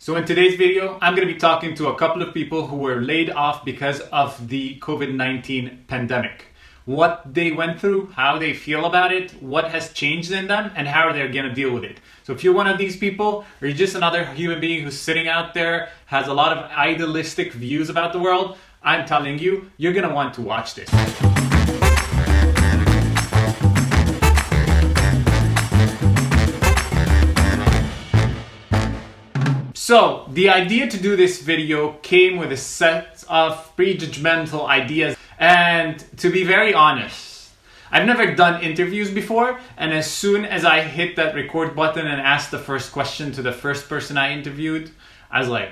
So in today's video, I'm going to be talking to a couple of people who were laid off because of the COVID-19 pandemic. What they went through, how they feel about it, what has changed in them, and how they're going to deal with it. So if you're one of these people, or you're just another human being who's sitting out there, has a lot of idealistic views about the world, I'm telling you, you're going to want to watch this. So, the idea to do this video came with a set of pre-judgmental ideas, and to be very honest, I've never done interviews before, and as soon as I hit that record button and asked the first question to the first person I interviewed, I was like,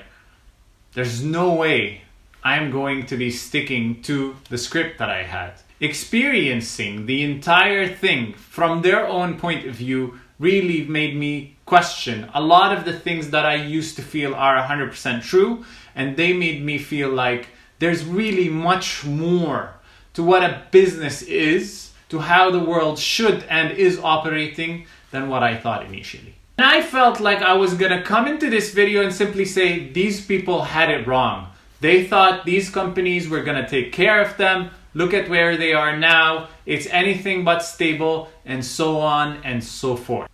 there's no way I'm going to be sticking to the script that I had. Experiencing the entire thing from their own point of view really made me question a lot of the things that I used to feel are 100% true, and they made me feel like there's really much more to what a business is, to how the world should and is operating than what I thought initially. And I felt like I was gonna come into this video and simply say these people had it wrong. They thought these companies were gonna take care of them. Look at where they are now. It's anything but stable, and so on and so forth.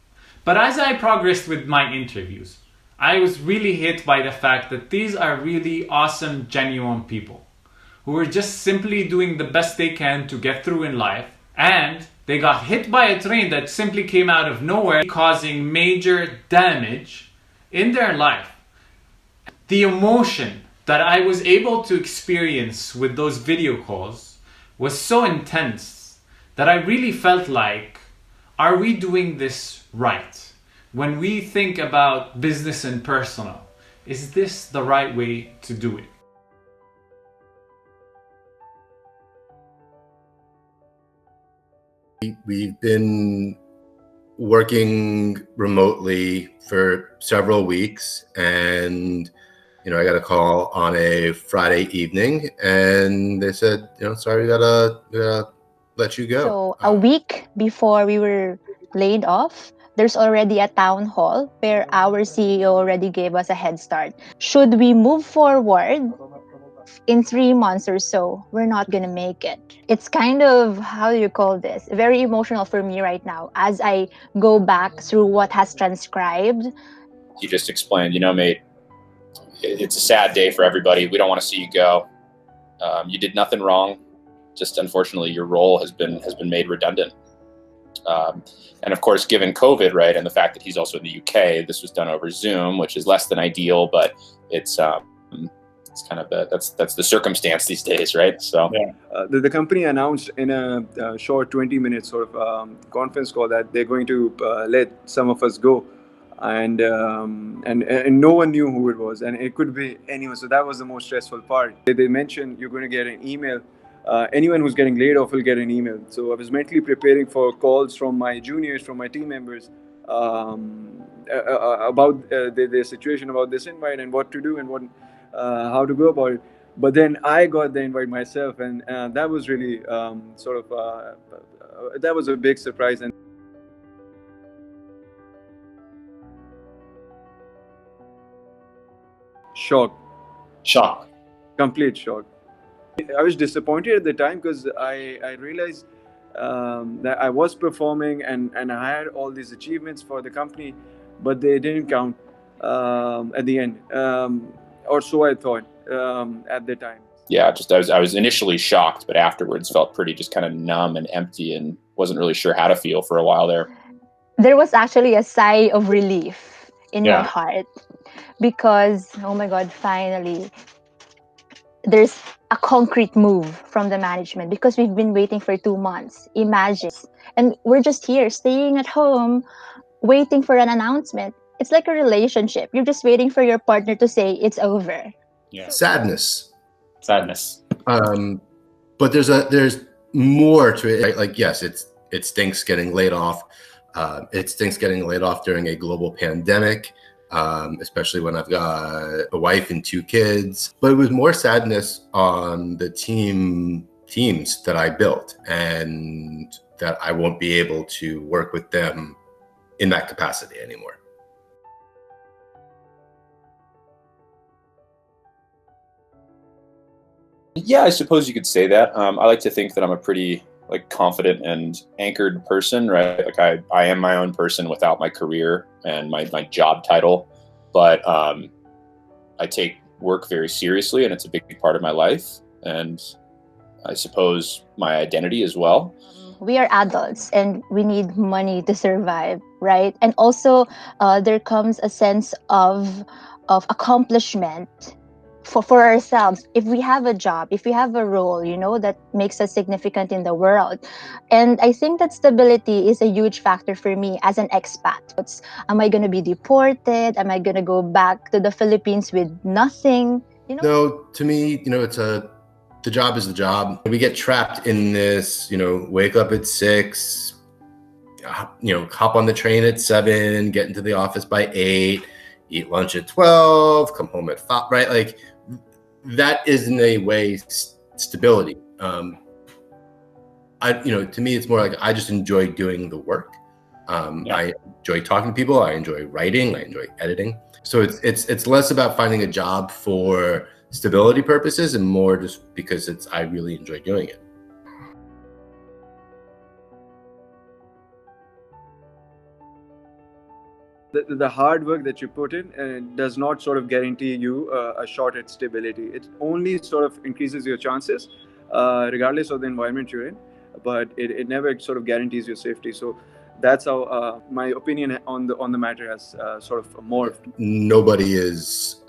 But as I progressed with my interviews, I was really hit by the fact that these are really awesome, genuine people who are just simply doing the best they can to get through in life, and they got hit by a train that simply came out of nowhere, causing major damage in their life. The emotion that I was able to experience with those video calls was so intense that I really felt like, are we doing this right? When we think about business and personal, is this the right way to do it? We've been working remotely for several weeks, and I got a call on a Friday evening, and they said, sorry, we gotta let you go. So a week before we were laid off, there's already a town hall where our CEO already gave us a head start. Should we move forward in 3 months or so, we're not gonna make it. It's kind of, how do you call this? Very emotional for me right now as I go back through what has transcribed. He just explained, mate, it's a sad day for everybody. We don't want to see you go. You did nothing wrong. Just unfortunately, your role has been made redundant. And of course, given COVID, right, and the fact that he's also in the UK, this was done over Zoom, which is less than ideal, but it's kind of that's the circumstance these days, right? So yeah. The company announced in a short 20-minute sort of conference call that they're going to let some of us go, and no one knew who it was, and it could be anyone. So that was the most stressful part. They mentioned you're going to get an email. Anyone who's getting laid off will get an email. So I was mentally preparing for calls from my juniors, from my team members, about their situation, about this invite, and what to do, and how to go about it. But then I got the invite myself, and that was really that was a big surprise. And shock, complete shock. I was disappointed at the time because I realized that I was performing and I had all these achievements for the company, but they didn't count at the end, or so I thought at the time. Yeah, I was initially shocked, but afterwards felt pretty just kind of numb and empty, and wasn't really sure how to feel for a while there. There was actually a sigh of relief in my heart because, oh my God, finally, there's a concrete move from the management, because we've been waiting for 2 months. Imagine. And we're just here staying at home, waiting for an announcement. It's like a relationship. You're just waiting for your partner to say it's over. Yeah. Sadness. But there's more to it. Like, yes, it stinks getting laid off. It stinks getting laid off during a global pandemic. Especially when I've got a wife and 2 kids. But it was more sadness on the teams that I built, and that I won't be able to work with them in that capacity anymore. Yeah, I suppose you could say that. I like to think that I'm a pretty confident and anchored person, right? Like I am my own person without my career and my job title, but I take work very seriously, and it's a big part of my life, and I suppose my identity as well. We are adults and we need money to survive, right? And also, there comes a sense of accomplishment for ourselves. If we have a job, if we have a role, that makes us significant in the world. And I think that stability is a huge factor for me as an expat. Am I going to be deported? Am I going to go back to the Philippines with nothing? No, to me, the job is the job. We get trapped in this, wake up at 6, hop on the train at 7, get into the office by 8, eat lunch at 12, come home at 5, right? Like that is in a way stability. To me, it's more like I just enjoy doing the work. I enjoy talking to people. I enjoy writing. I enjoy editing. So it's less about finding a job for stability purposes and more just because I really enjoy doing it. The hard work that you put in does not sort of guarantee you a shot at stability. It only sort of increases your chances, regardless of the environment you're in, but it never sort of guarantees your safety. So that's how my opinion on the matter has sort of morphed. Nobody is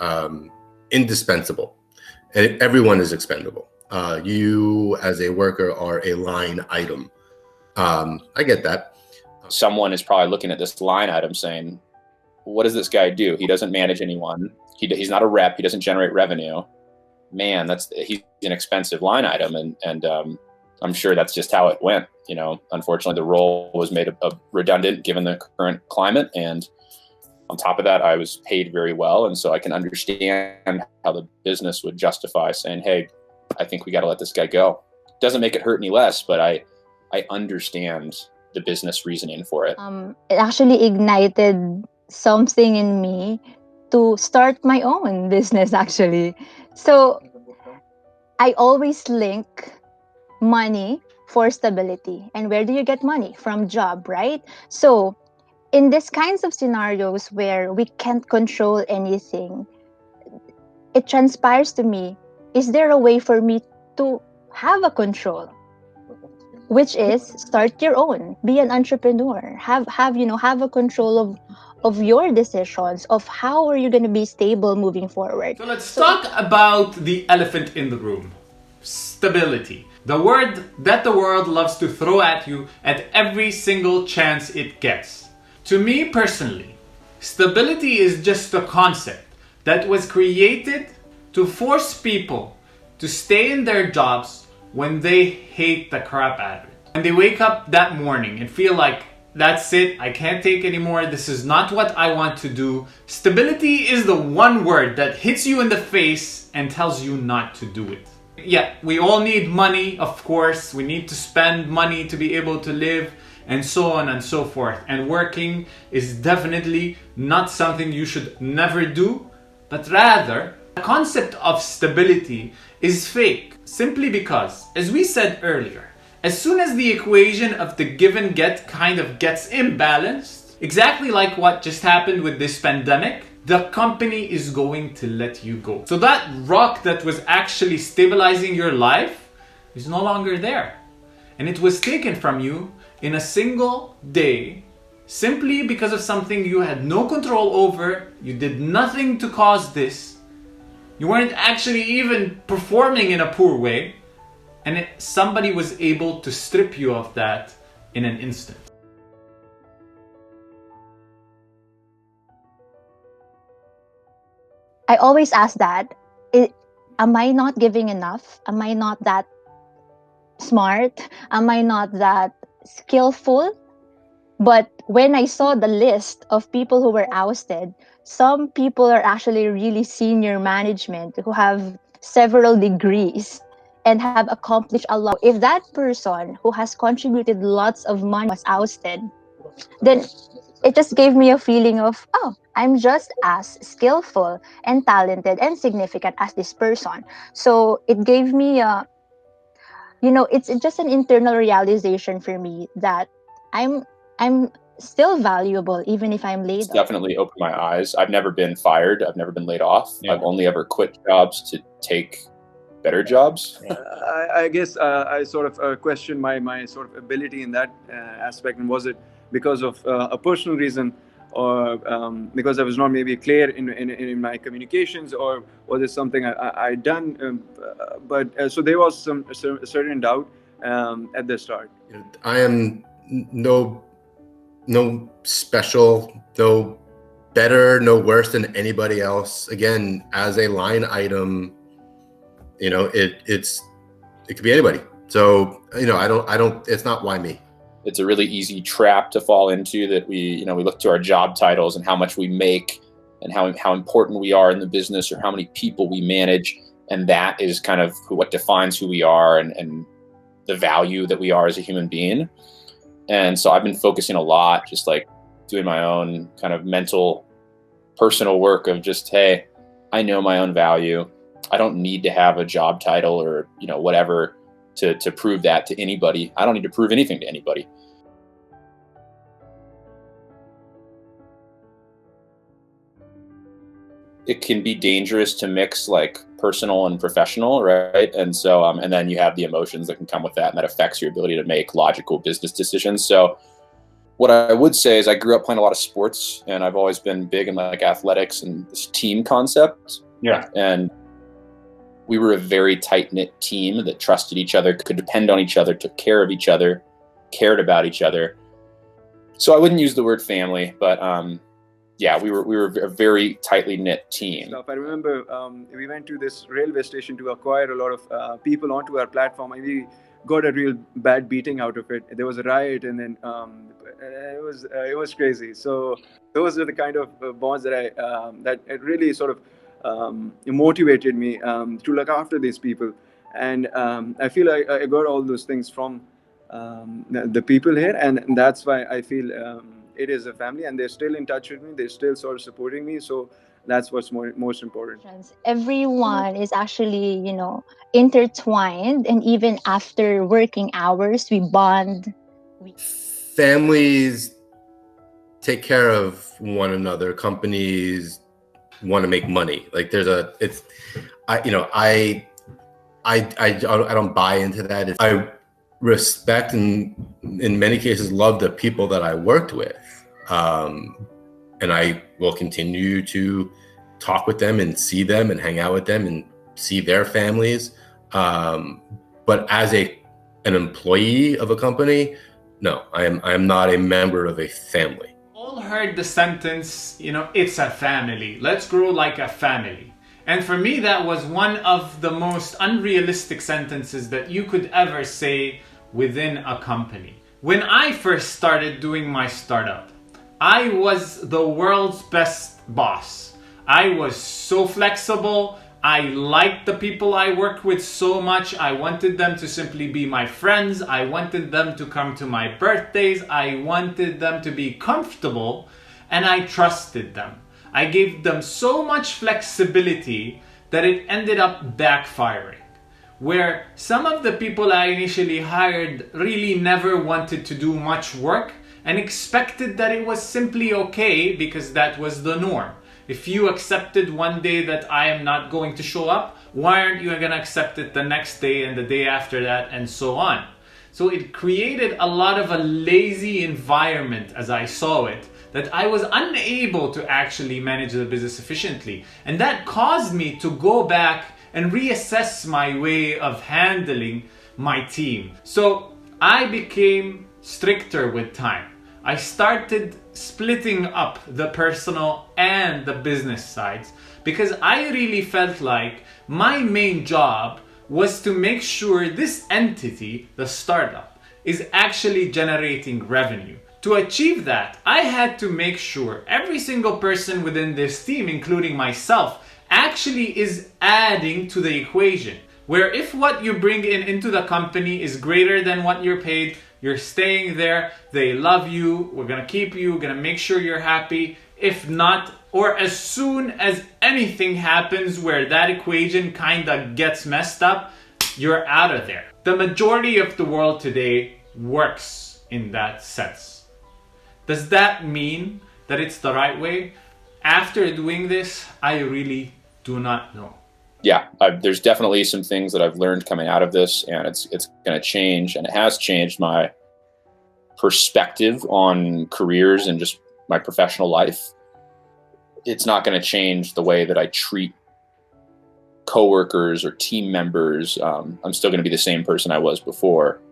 indispensable, and everyone is expendable. You as a worker are a line item. I get that. Someone is probably looking at this line item saying, what does this guy do? He doesn't manage anyone. He's not a rep. He doesn't generate revenue. Man, he's an expensive line item. And I'm sure that's just how it went. Unfortunately, the role was made redundant given the current climate. And on top of that, I was paid very well. And so I can understand how the business would justify saying, hey, I think we got to let this guy go. Doesn't make it hurt any less, but I understand the business reasoning for it. It actually ignited something in me to start my own business, actually. So I always link money for stability. And where do you get money? From job, right? So in these kinds of scenarios where we can't control anything, it transpires to me, is there a way for me to have a control? Which is start your own, be an entrepreneur, have a control of your decisions, of how are you going to be stable moving forward. So let's talk about the elephant in the room. Stability. The word that the world loves to throw at you at every single chance it gets. To me personally, stability is just a concept that was created to force people to stay in their jobs when they hate the crap out of it. When they wake up that morning and feel like, that's it, I can't take anymore, this is not what I want to do. Stability is the one word that hits you in the face and tells you not to do it. Yeah, we all need money, of course. We need to spend money to be able to live, and so on and so forth. And working is definitely not something you should never do, but rather, the concept of stability is fake, simply because, as we said earlier, as soon as the equation of the give and get kind of gets imbalanced, exactly like what just happened with this pandemic, the company is going to let you go. So that rock that was actually stabilizing your life is no longer there. And it was taken from you in a single day, simply because of something you had no control over. You did nothing to cause this. You weren't actually even performing in a poor way. And somebody was able to strip you of that in an instant. I always ask that, am I not giving enough? Am I not that smart? Am I not that skillful? But when I saw the list of people who were ousted, some people are actually really senior management who have several degrees and have accomplished a lot. If that person who has contributed lots of money was ousted, then it just gave me a feeling of, oh, I'm just as skillful and talented and significant as this person. So it gave me a, it's just an internal realization for me that I'm I'm still valuable even if I'm It's laid off. definitely opened my eyes. I've never been fired. I've never been laid off. Yeah. I've only ever quit jobs to take better jobs. I guess I sort of questioned my sort of ability in that aspect, and was it because of a personal reason, or because I was not maybe clear in my communications, or was it something I done? So there was a certain doubt at the start. I am no special, no better, no worse than anybody else. Again, as a line item, it could be anybody. So I don't. It's not why me. It's a really easy trap to fall into, that we look to our job titles and how much we make and how important we are in the business, or how many people we manage, and that is kind of what defines who we are and the value that we are as a human being. And so I've been focusing a lot, just like doing my own kind of mental, personal work of just, hey, I know my own value. I don't need to have a job title or whatever to prove that to anybody. I don't need to prove anything to anybody. It can be dangerous to mix like personal and professional, right? And so, and then you have the emotions that can come with that, and that affects your ability to make logical business decisions. So what I would say is I grew up playing a lot of sports, and I've always been big in like athletics and this team concept. Yeah. And we were a very tight-knit team that trusted each other, could depend on each other, took care of each other, cared about each other. So I wouldn't use the word family, but yeah, we were a very tightly knit team. I remember we went to this railway station to acquire a lot of people onto our platform, and we got a real bad beating out of it. There was a riot, and then it was crazy. So those are the kind of bonds that that it really sort of motivated me to look after these people. And I feel like I got all those things from the people here, and that's why I feel it is a family, and they're still in touch with me. They're still sort of supporting me. So that's what's most important. Everyone is actually, intertwined, and even after working hours, we bond. Families take care of one another. Companies want to make money. Like I don't buy into that. I respect and in many cases love the people that I worked with. And I will continue to talk with them and see them and hang out with them and see their families. But as an employee of a company, no, I am not a member of a family. All heard the sentence, it's a family. Let's grow like a family. And for me, that was one of the most unrealistic sentences that you could ever say within a company. When I first started doing my startup, I was the world's best boss. I was so flexible. I liked the people I worked with so much. I wanted them to simply be my friends. I wanted them to come to my birthdays. I wanted them to be comfortable, and I trusted them. I gave them so much flexibility that it ended up backfiring, where some of the people I initially hired really never wanted to do much work and expected that it was simply okay because that was the norm. If you accepted one day that I am not going to show up, why aren't you going to accept it the next day and the day after that, and so on? So it created a lot of a lazy environment, as I saw it, that I was unable to actually manage the business efficiently. And that caused me to go back and reassess my way of handling my team. So I became stricter with time. I started splitting up the personal and the business sides, because I really felt like my main job was to make sure this entity, the startup, is actually generating revenue. To achieve that, I had to make sure every single person within this team, including myself, actually is adding to the equation. Where if what you bring into the company is greater than what you're paid, you're staying there, they love you, we're gonna keep you, we're gonna make sure you're happy. If not, or as soon as anything happens where that equation kinda gets messed up, you're out of there. The majority of the world today works in that sense. Does that mean that it's the right way? After doing this, I really do not know. Yeah, there's definitely some things that I've learned coming out of this, and it's going to change, and it has changed my perspective on careers and just my professional life. It's not going to change the way that I treat coworkers or team members. I'm still going to be the same person I was before,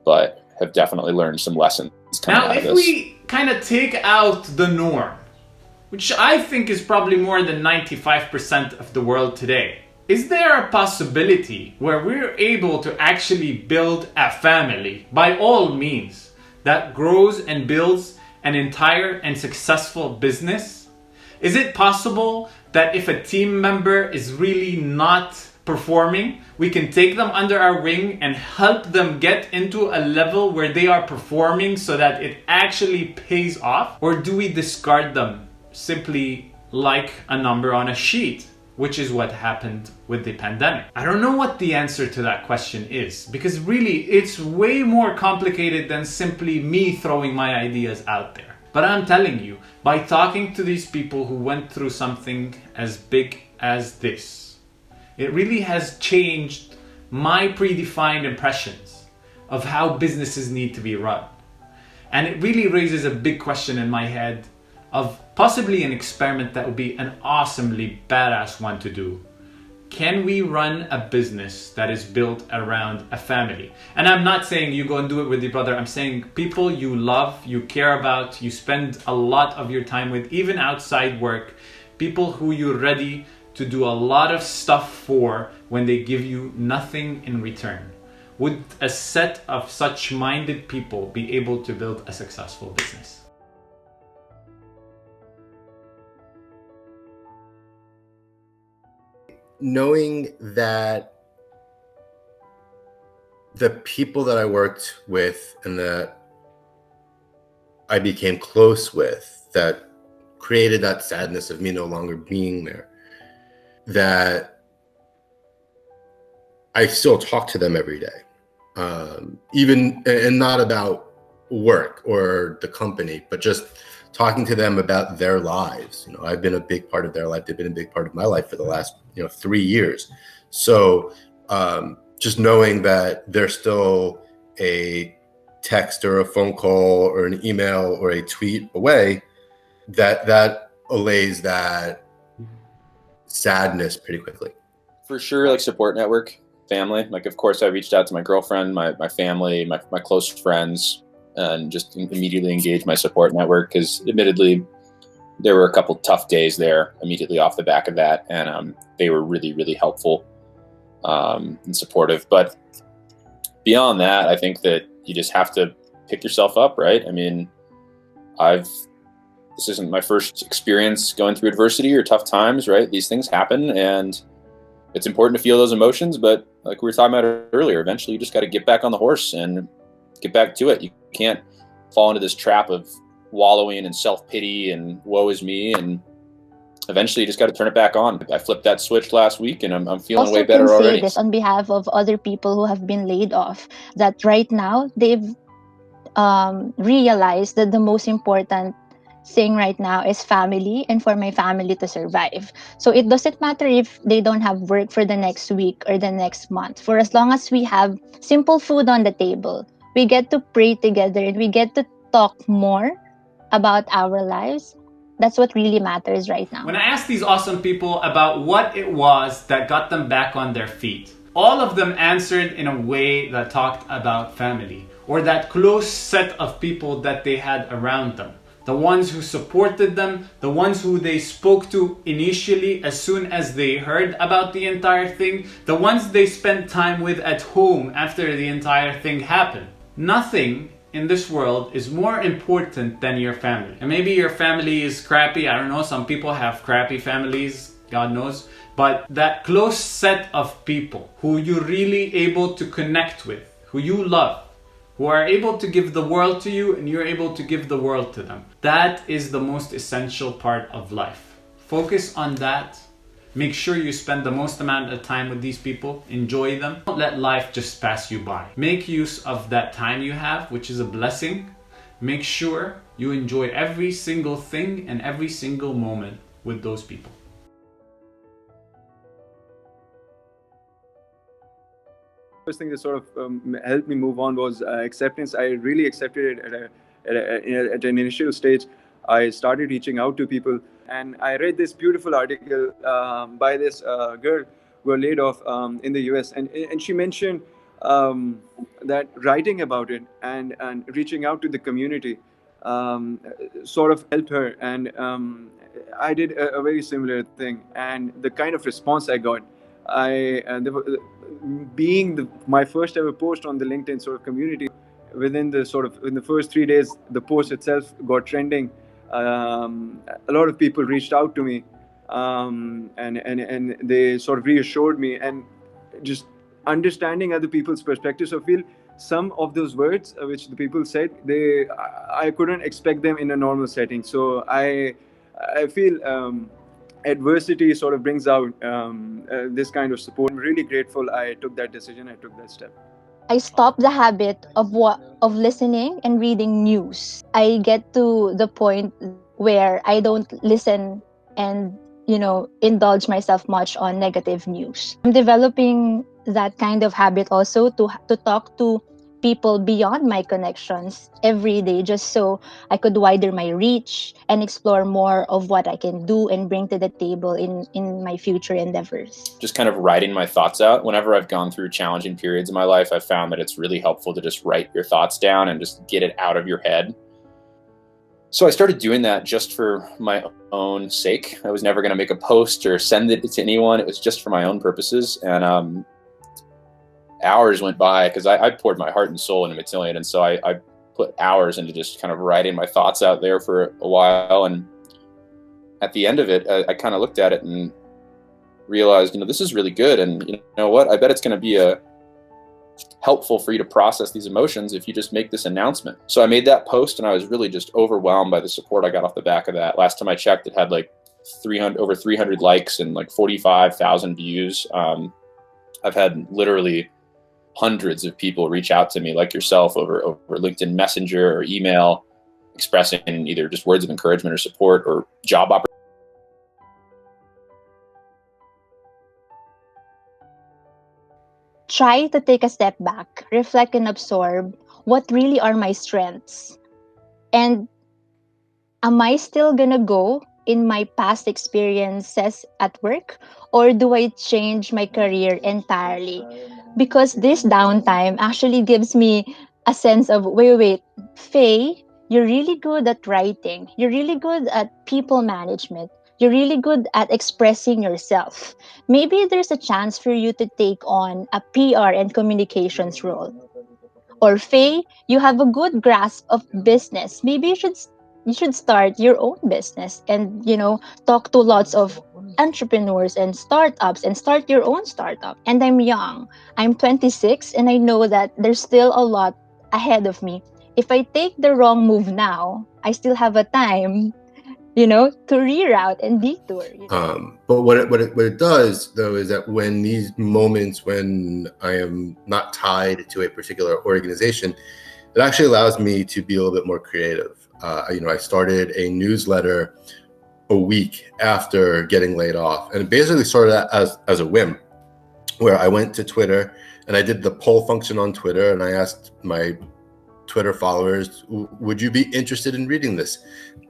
but have definitely learned some lessons coming out of this. Now, if we kind of take out the norm, which I think is probably more than 95% of the world today, is there a possibility where we're able to actually build a family, by all means, that grows and builds an entire and successful business? Is it possible that if a team member is really not performing, we can take them under our wing and help them get into a level where they are performing so that it actually pays off? Or do we discard them simply like a number on a sheet, which is what happened with the pandemic? I don't know what the answer to that question is, because really it's way more complicated than simply me throwing my ideas out there. But I'm telling you, by talking to these people who went through something as big as this, it really has changed my predefined impressions of how businesses need to be run. And it really raises a big question in my head of possibly an experiment that would be an awesomely badass one to do. Can we run a business that is built around a family? And I'm not saying you go and do it with your brother. I'm saying people you love, you care about, you spend a lot of your time with, even outside work, people who you're ready to do a lot of stuff for when they give you nothing in return. Would a set of such minded people be able to build a successful business? Knowing that the people that I worked with and that I became close with, that created that sadness of me no longer being there, that I still talk to them every day, even, and not about work or the company, but just talking to them about their lives. You know, I've been a big part of their life. They've been a big part of my life for the last, 3 years. So just knowing that they're still a text or a phone call or an email or a tweet away, that allays that sadness pretty quickly. For sure, like support network, family. Like, of course, I reached out to my girlfriend, my family, my close friends, and just immediately engaged my support network, because admittedly, there were a couple tough days there immediately off the back of that, and they were really, really helpful and supportive. But beyond that, I think that you just have to pick yourself up, right? I mean, this isn't my first experience going through adversity or tough times, right? These things happen, and it's important to feel those emotions, but like we were talking about earlier, eventually you just got to get back on the horse and get back to it. You can't fall into this trap of wallowing in self-pity and woe is me, and eventually you just got to turn it back on. I flipped that switch last week, and I'm feeling way better already. Also, can say this on behalf of other people who have been laid off, that right now they've realized that the most important thing right now is family, and for my family to survive. So it doesn't matter if they don't have work for the next week or the next month. For as long as we have simple food on the table, we get to pray together and we get to talk more about our lives. That's what really matters right now. When I asked these awesome people about what it was that got them back on their feet, all of them answered in a way that talked about family, or that close set of people that they had around them. The ones who supported them, the ones who they spoke to initially as soon as they heard about the entire thing, the ones they spent time with at home after the entire thing happened. Nothing in this world is more important than your family. And maybe your family is crappy, I don't know, some people have crappy families, God knows. But that close set of people who you're really able to connect with, who you love, who are able to give the world to you and you're able to give the world to them. That is the most essential part of life. Focus on that. Make sure you spend the most amount of time with these people. Enjoy them. Don't let life just pass you by. Make use of that time you have, which is a blessing. Make sure you enjoy every single thing and every single moment with those people. First thing that sort of helped me move on was acceptance. I really accepted it at an initial stage. I started reaching out to people, and I read this beautiful article by this girl who was laid off in the US, and she mentioned that writing about it and reaching out to the community sort of helped her, and I did a very similar thing, and the kind of response I got, my first ever post on the LinkedIn sort of community, within the first 3 days, the post itself got trending. A lot of people reached out to me, and they sort of reassured me, and just understanding other people's perspectives. I feel some of those words which the people said, I couldn't expect them in a normal setting. So I feel adversity sort of brings out this kind of support. I'm really grateful I took that decision, I took that step. I stopped the habit of listening and reading news. I get to the point where I don't listen and indulge myself much on negative news. I'm developing that kind of habit also to talk to people beyond my connections every day, just so I could widen my reach and explore more of what I can do and bring to the table in my future endeavors. Just kind of writing my thoughts out. Whenever I've gone through challenging periods in my life, I've found that it's really helpful to just write your thoughts down and just get it out of your head. So I started doing that just for my own sake. I was never going to make a post or send it to anyone. It was just for my own purposes. And hours went by, because I poured my heart and soul into Matillion, and so I put hours into just kind of writing my thoughts out there for a while. And at the end of it, I kind of looked at it and realized, this is really good, and you know what? I bet it's going to be helpful for you to process these emotions if you just make this announcement. So I made that post, and I was really just overwhelmed by the support I got off the back of that. Last time I checked, it had like over 300 likes and like 45,000 views. I've had literally hundreds of people reach out to me, like yourself, over LinkedIn Messenger or email, expressing either just words of encouragement or support or job opportunities. Try to take a step back, reflect and absorb what really are my strengths. And am I still gonna go in my past experiences at work, or do I change my career entirely? Because this downtime actually gives me a sense of, wait, Faye, you're really good at writing. You're really good at people management. You're really good at expressing yourself. Maybe there's a chance for you to take on a PR and communications role. Or Faye, you have a good grasp of business. Maybe you should start your own business and talk to lots of entrepreneurs and startups and start your own startup. And I'm young. I'm 26, and I know that there's still a lot ahead of me. If I take the wrong move now, I still have a time to reroute and detour. But what it does, though, is that when these moments when I am not tied to a particular organization, it actually allows me to be a little bit more creative. I started a newsletter a week after getting laid off, and it basically started as a whim, where I went to Twitter and I did the poll function on Twitter, and I asked my Twitter followers, would you be interested in reading this?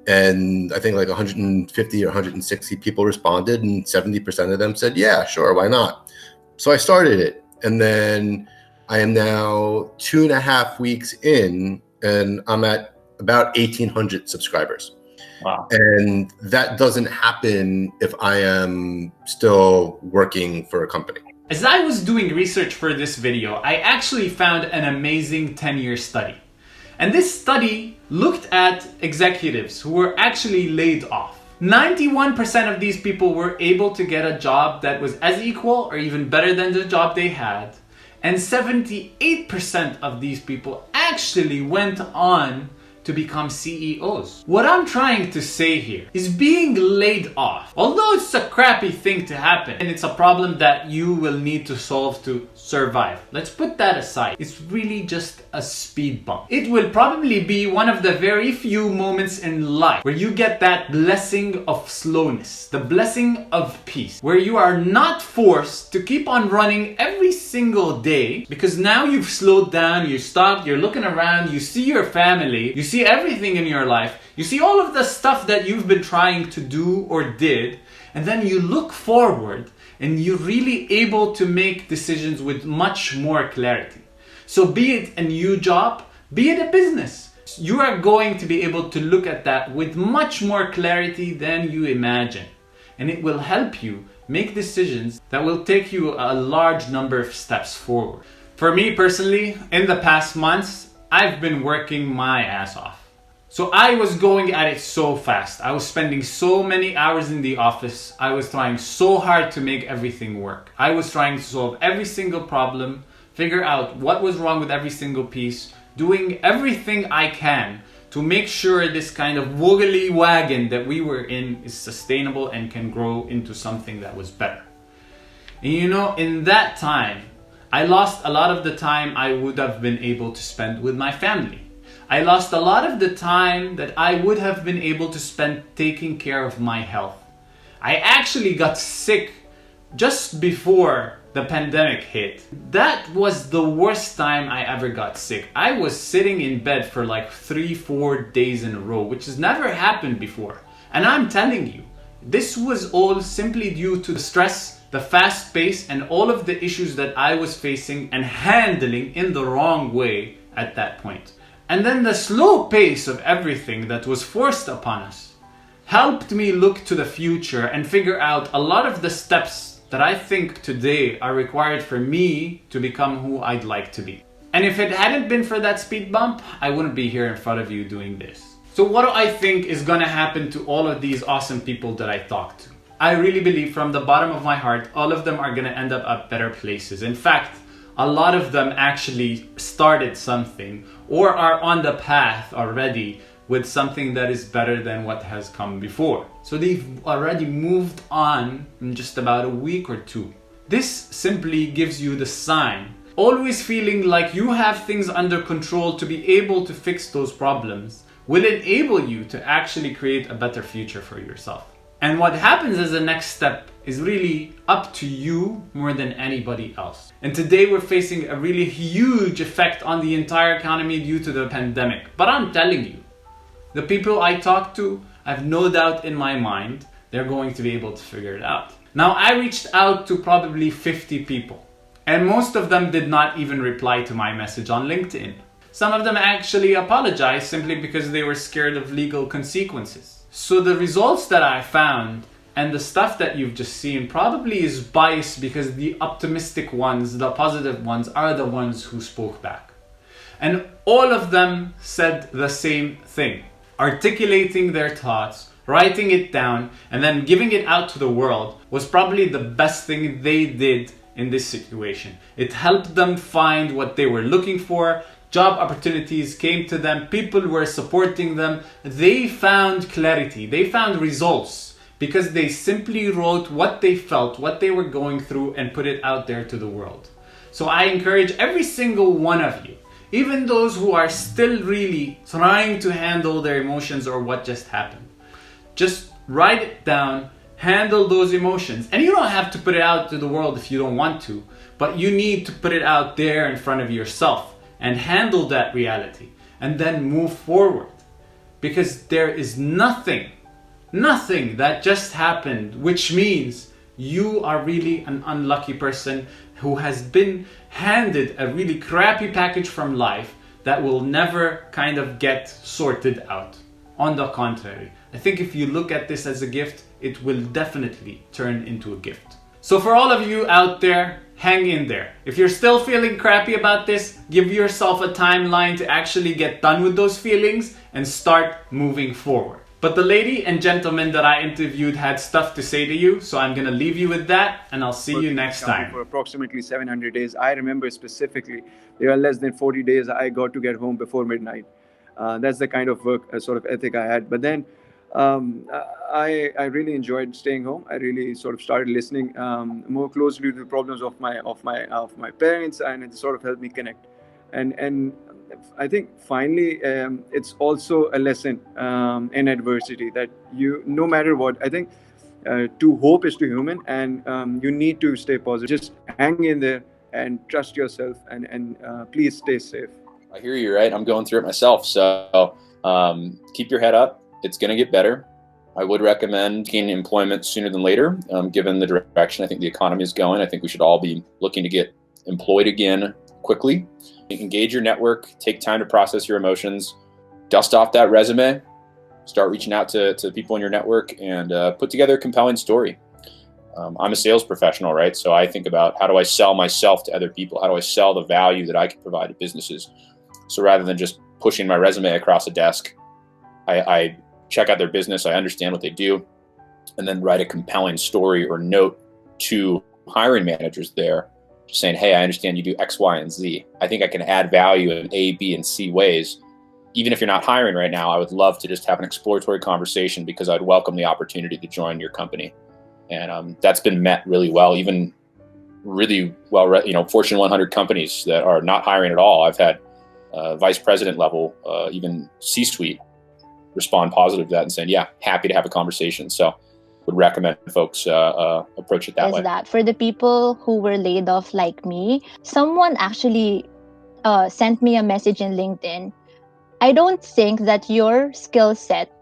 And I think like 150 or 160 people responded, and 70% of them said, yeah, sure, why not? So I started it, and then I am now 2.5 weeks in, and I'm at about 1,800 subscribers. Wow. And that doesn't happen if I am still working for a company. As I was doing research for this video, I actually found an amazing 10-year study. And this study looked at executives who were actually laid off. 91% of these people were able to get a job that was as equal or even better than the job they had. And 78% of these people actually went on to become CEOs. What I'm trying to say here is being laid off, although it's a crappy thing to happen and it's a problem that you will need to solve to survive, let's put that aside. It's really just a speed bump. It will probably be one of the very few moments in life where you get that blessing of slowness, the blessing of peace, where you are not forced to keep on running every single day because now you've slowed down, you stopped, you're looking around, you see your family, you see everything in your life, you see all of the stuff that you've been trying to do or did, and then you look forward and you're really able to make decisions with much more clarity. So be it a new job, be it a business, you are going to be able to look at that with much more clarity than you imagine. And it will help you make decisions that will take you a large number of steps forward. For me personally, in the past months, I've been working my ass off. So I was going at it so fast. I was spending so many hours in the office. I was trying so hard to make everything work. I was trying to solve every single problem, figure out what was wrong with every single piece, doing everything I can to make sure this kind of wobbly wagon that we were in is sustainable and can grow into something that was better. And you know, in that time, I lost a lot of the time I would have been able to spend with my family. I lost a lot of the time that I would have been able to spend taking care of my health. I actually got sick just before the pandemic hit. That was the worst time I ever got sick. I was sitting in bed for like 3-4 days in a row, which has never happened before. And I'm telling you, this was all simply due to the stress, the fast pace, and all of the issues that I was facing and handling in the wrong way at that point. And then the slow pace of everything that was forced upon us helped me look to the future and figure out a lot of the steps that I think today are required for me to become who I'd like to be. And if it hadn't been for that speed bump, I wouldn't be here in front of you doing this. So what do I think is gonna happen to all of these awesome people that I talked to? I really believe from the bottom of my heart, all of them are gonna end up at better places. In fact, a lot of them actually started something or are on the path already with something that is better than what has come before. So they've already moved on in just about a week or two. This simply gives you the sign. Always feeling like you have things under control to be able to fix those problems will enable you to actually create a better future for yourself. And what happens as a next step is really up to you more than anybody else. And today we're facing a really huge effect on the entire economy due to the pandemic. But I'm telling you, the people I talk to, I have no doubt in my mind, they're going to be able to figure it out. Now, I reached out to probably 50 people, and most of them did not even reply to my message on LinkedIn. Some of them actually apologized simply because they were scared of legal consequences. So the results that I found and the stuff that you've just seen probably is biased because the optimistic ones, the positive ones, are the ones who spoke back. And all of them said the same thing. Articulating their thoughts, writing it down, and then giving it out to the world was probably the best thing they did in this situation. It helped them find what they were looking for. Job opportunities came to them, people were supporting them. They found clarity, they found results because they simply wrote what they felt, what they were going through, and put it out there to the world. So I encourage every single one of you, even those who are still really trying to handle their emotions or what just happened, just write it down, handle those emotions. And you don't have to put it out to the world if you don't want to, but you need to put it out there in front of yourself and handle that reality and then move forward. Because there is nothing that just happened, which means you are really an unlucky person who has been handed a really crappy package from life that will never kind of get sorted out. On the contrary, I think if you look at this as a gift, it will definitely turn into a gift. So for all of you out there, hang in there. If you're still feeling crappy about this, give yourself a timeline to actually get done with those feelings and start moving forward. But the lady and gentleman that I interviewed had stuff to say to you, so I'm gonna leave you with that, and I'll see you next time. For approximately 700 days, I remember specifically, there are less than 40 days I got to get home before midnight. That's the kind of work sort of ethic I had. But then I really enjoyed staying home. I really sort of started listening more closely to the problems of my parents, and it sort of helped me connect. And I think finally it's also a lesson in adversity that no matter what, I think to hope is to human, and you need to stay positive. Just hang in there and trust yourself, and please stay safe. I hear you, right? I'm going through it myself. So keep your head up. It's going to get better. I would recommend gaining employment sooner than later, given the direction I think the economy is going. I think we should all be looking to get employed again quickly. Engage your network, take time to process your emotions, dust off that resume, start reaching out to people in your network, and put together a compelling story. I'm a sales professional, right? So I think about, how do I sell myself to other people? How do I sell the value that I can provide to businesses? So rather than just pushing my resume across a desk, I check out their business, I understand what they do, and then write a compelling story or note to hiring managers there, just saying, hey, I understand you do X, Y, and Z. I think I can add value in A, B, and C ways. Even if you're not hiring right now, I would love to just have an exploratory conversation, because I'd welcome the opportunity to join your company. And that's been met really well, even really well, Fortune 100 companies that are not hiring at all. I've had vice president level, even C-suite, respond positive to that and saying, yeah, happy to have a conversation. So would recommend folks approach it that way. That for the people who were laid off like me, someone actually sent me a message in LinkedIn. I don't think that your skill set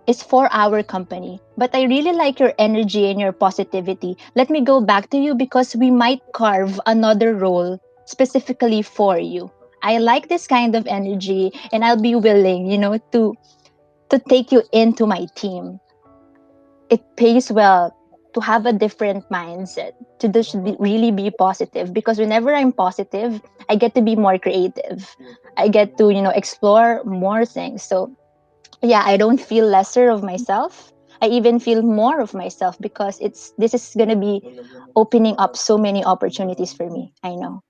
is for our company, but I really like your energy and your positivity. Let me go back to you, because we might carve another role specifically for you. I like this kind of energy, and I'll be willing, to take you into my team. It pays well to have a different mindset, to just really be positive, because whenever I'm positive, I get to be more creative. I get to, explore more things. So yeah, I don't feel lesser of myself. I even feel more of myself, because this is going to be opening up so many opportunities for me. I know.